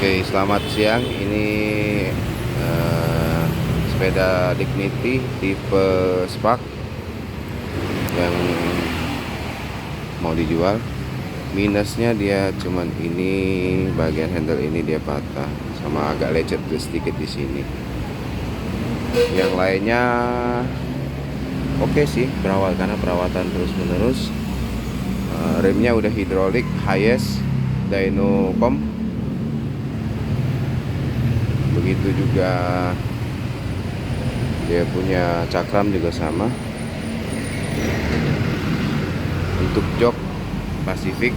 Oke, selamat siang. Ini sepeda Dignity tipe Spark yang mau dijual. Minusnya dia cuman ini bagian handle ini dia patah, sama agak lecet sedikit di sini. Yang lainnya oke sih, karena perawatan terus menerus. Remnya udah hidrolik highest Dynocom. Begitu juga dia punya cakram juga sama. Untuk jok Pacific.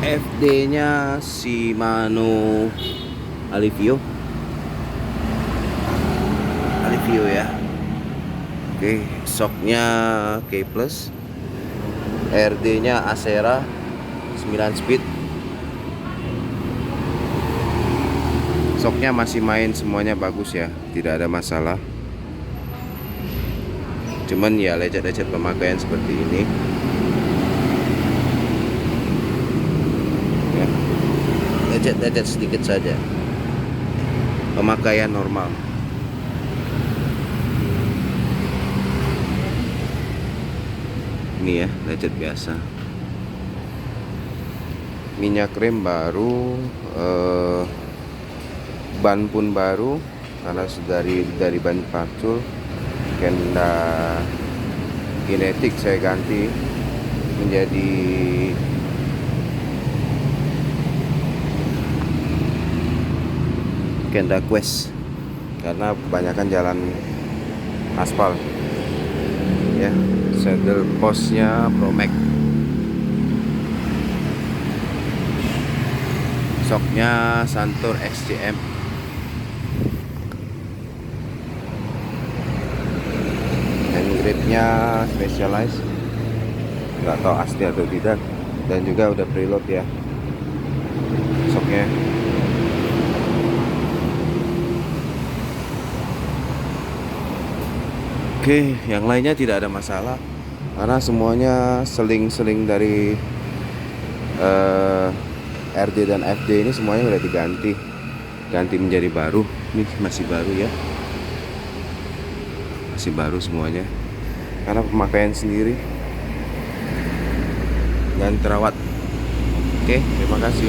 FD nya Shimano Alivio ya. Oke, shocknya K plus. RD nya Acera 9 speed. Shocknya masih main, semuanya bagus ya, tidak ada masalah. Cuman ya lecet-lecet pemakaian seperti ini ya, lecet-lecet sedikit saja, pemakaian normal. Ini ya, lecet biasa. Minyak rem baru, ban pun baru karena dari ban pacul. Kenda kinetik saya ganti menjadi Kenda Quest karena kebanyakan jalan aspal ya. Saddle postnya Promax. Shocknya Santur XCM. Gripnya Specialized, nggak tahu asli atau tidak, dan juga udah preload ya shocknya. Oke, yang lainnya tidak ada masalah karena semuanya seling-seling dari RD dan FD ini semuanya udah ganti menjadi baru. Ini masih baru ya, masih baru semuanya karena pemakaian sendiri dan terawat. Oke, terima kasih.